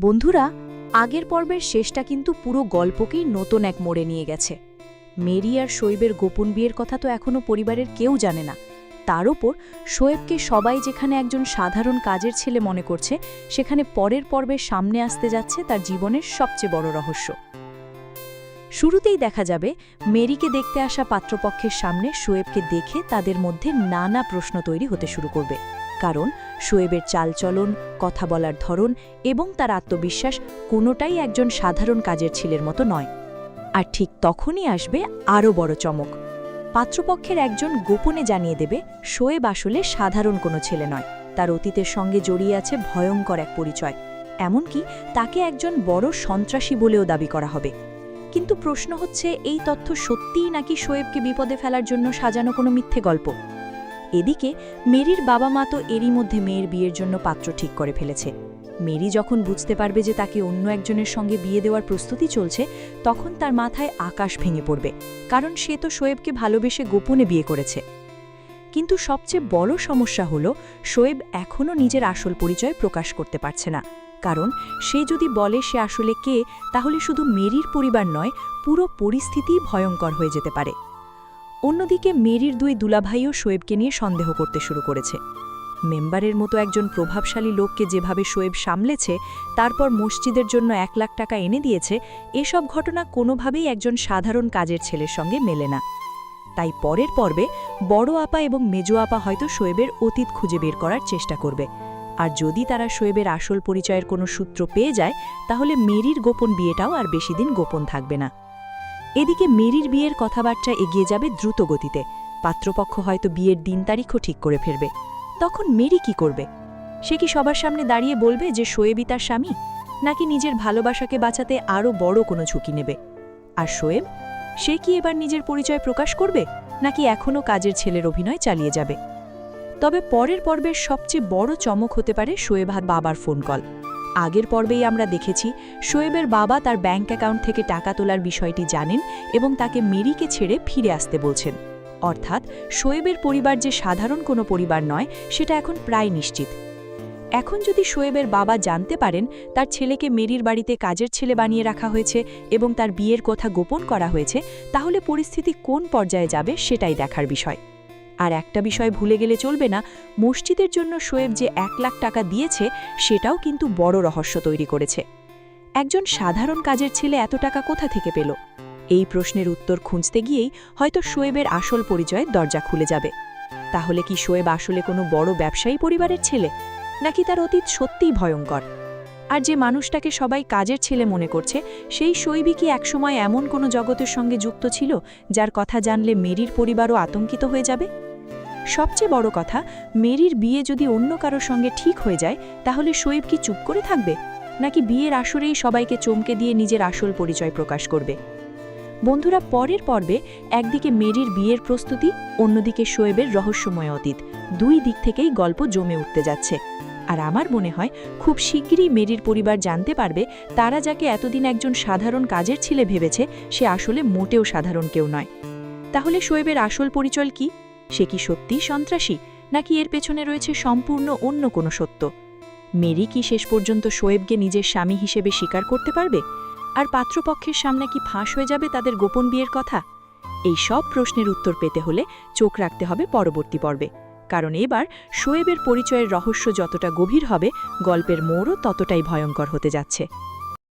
বন্ধুরা, আগের পর্বের শেষটা কিন্তু পুরো গল্পকেই নতুন এক মোড়ে নিয়ে গেছে। মেরি আর শোয়েবের গোপন বিয়ের কথা তো এখনও পরিবারের কেউ জানে না। তার ওপর শোয়েবকে সবাই যেখানে একজন সাধারণ কাজের ছেলে মনে করছে, সেখানে পরের পর্বের সামনে আসতে যাচ্ছে তার জীবনের সবচেয়ে বড় রহস্য। শুরুতেই দেখা যাবে মেরিকে দেখতে আসা পাত্রপক্ষের সামনে শোয়েবকে দেখে তাদের মধ্যে নানা প্রশ্ন তৈরি হতে শুরু করবে। কারণ শোয়েবের চালচলন, কথা বলার ধরন এবং তার আত্মবিশ্বাস কোনোটাই একজন সাধারণ কাজের ছেলের মতো নয়। আর ঠিক তখনই আসবে আরও বড় চমক। পাত্রপক্ষের একজন গোপনে জানিয়ে দেবে শোয়েব আসলে সাধারণ কোনো ছেলে নয়, তার অতীতের সঙ্গে জড়িয়ে আছে ভয়ঙ্কর এক পরিচয়। এমনকি তাকে একজন বড় সন্ত্রাসী বলেও দাবি করা হবে। কিন্তু প্রশ্ন হচ্ছে, এই তথ্য সত্যিই নাকি শোয়েবকে বিপদে ফেলার জন্য সাজানো কোনো মিথ্যে গল্প? এদিকে মেরির বাবা মা তো এরই মধ্যে মেয়ের বিয়ের জন্য পাত্র ঠিক করে ফেলেছে। মেরি যখন বুঝতে পারবে যে তাকে অন্য একজনের সঙ্গে বিয়ে দেওয়ার প্রস্তুতি চলছে, তখন তার মাথায় আকাশ ভেঙে পড়বে। কারণ সে তো শোয়েবকে ভালোবেসে গোপনে বিয়ে করেছে। কিন্তু সবচেয়ে বড় সমস্যা হলো, শোয়েব এখনও নিজের আসল পরিচয় প্রকাশ করতে পারছে না। কারণ সে যদি বলে সে আসলে কে, তাহলে শুধু মেরির পরিবার নয়, পুরো পরিস্থিতিই ভয়ঙ্কর হয়ে যেতে পারে। অন্যদিকে মেরির দুই দুলাভাইও শোয়েবকে নিয়ে সন্দেহ করতে শুরু করেছে। মেম্বারের মতো একজন প্রভাবশালী লোককে যেভাবে শোয়েব সামলেছে, তারপর মসজিদের জন্য 1 লাখ টাকা এনে দিয়েছে, এসব ঘটনা কোনোভাবেই একজন সাধারণ কাজের ছেলের সঙ্গে মেলে না। তাই পরের পর্বে বড় আপা এবং মেজো আপা হয়তো শোয়েবের অতীত খুঁজে বের করার চেষ্টা করবে। আর যদি তারা শোয়েবের আসল পরিচয়ের কোনো সূত্র পেয়ে যায়, তাহলে মেরির গোপন বিয়েটাও আর বেশি দিন গোপন থাকবে না। এদিকে মেরির বিয়ের কথাবার্তা এগিয়ে যাবে দ্রুত গতিতে। পাত্রপক্ষ হয়তো বিয়ের দিন তারিখও ঠিক করে ফেলবে। তখন মেরি কি করবে? সে কি সবার সামনে দাঁড়িয়ে বলবে যে শোয়েবই তার স্বামী, নাকি নিজের ভালোবাসাকে বাঁচাতে আরও বড় কোনো ঝুঁকি নেবে? আর শোয়েব, সে কি এবার নিজের পরিচয় প্রকাশ করবে, নাকি এখনও কাজের ছেলের অভিনয় চালিয়ে যাবে? তবে পরের পর্বের সবচেয়ে বড় চমক হতে পারে শোয়েব বাবার ফোন কল। আগের পর্বেই আমরা দেখেছি শোয়েবের বাবা তার ব্যাংক অ্যাকাউন্ট থেকে টাকা তোলার বিষয়টি জানেন এবং তাকে মেরিকে ছেড়ে ফিরে আসতে বলছেন। অর্থাৎ শোয়েবের পরিবার যে সাধারণ কোনো পরিবার নয়, সেটা এখন প্রায় নিশ্চিত। এখন যদি শোয়েবের বাবা জানতে পারেন তার ছেলেকে মেরির বাড়িতে কাজের ছেলে বানিয়ে রাখা হয়েছে এবং তার বিয়ের কথা গোপন করা হয়েছে, তাহলে পরিস্থিতি কোন পর্যায়ে যাবে সেটাই দেখার বিষয়। আর একটা বিষয় ভুলে গেলে চলবে না, মসজিদের জন্য শোয়েব যে 1 লাখ টাকা দিয়েছে, সেটাও কিন্তু বড় রহস্য তৈরি করেছে। একজন সাধারণ কাজের ছেলে এত টাকা কোথা থেকে পেল? এই প্রশ্নের উত্তর খুঁজতে গিয়েই হয়তো শোয়েবের আসল পরিচয়ের দরজা খুলে যাবে। তাহলে কি শোয়েব আসলে কোনো বড় ব্যবসায়ী পরিবারের ছেলে, নাকি তার অতীত সত্যিই ভয়ঙ্কর? আর যে মানুষটাকে সবাই কাজের ছেলে মনে করছে, সেই শোয়েবই কি একসময় এমন কোনো জগতের সঙ্গে যুক্ত ছিল যার কথা জানলে মেরির পরিবারও আতঙ্কিত হয়ে যাবে? সবচেয়ে বড় কথা, মেরির বিয়ে যদি অন্য কারোর সঙ্গে ঠিক হয়ে যায়, তাহলে শোয়েব কি চুপ করে থাকবে, নাকি বিয়ের আসরেই সবাইকে চমকে দিয়ে নিজের আসল পরিচয় প্রকাশ করবে? বন্ধুরা, পরের পর্বে একদিকে মেরির বিয়ের প্রস্তুতি, অন্যদিকে শোয়েবের রহস্যময় অতীত, দুই দিক থেকেই গল্প জমে উঠতে যাচ্ছে। আর আমার মনে হয় খুব শিগগিরই মেরির পরিবার জানতে পারবে তারা যাকে এতদিন একজন সাধারণ কাজের ছেলে ভেবেছে, সে আসলে মোটেও সাধারণ কেউ নয়। তাহলে শোয়েবের আসল পরিচয় কি? সে কি সত্যিই সন্ত্রাসী, নাকি এর পেছনে রয়েছে সম্পূর্ণ অন্য কোনো সত্য? মেরি কি শেষ পর্যন্ত শোয়েবকে নিজের স্বামী হিসেবে স্বীকার করতে পারবে? আর পাত্রপক্ষের সামনে কি ফাঁস হয়ে যাবে তাদের গোপন বিয়ের কথা? এই সব প্রশ্নের উত্তর পেতে হলে চোখ রাখতে হবে পরবর্তী পর্বে। কারণ এবার শোয়েবের পরিচয়ের রহস্য যতটা গভীর হবে, গল্পের মোড়ও ততটাই ভয়ঙ্কর হতে যাচ্ছে।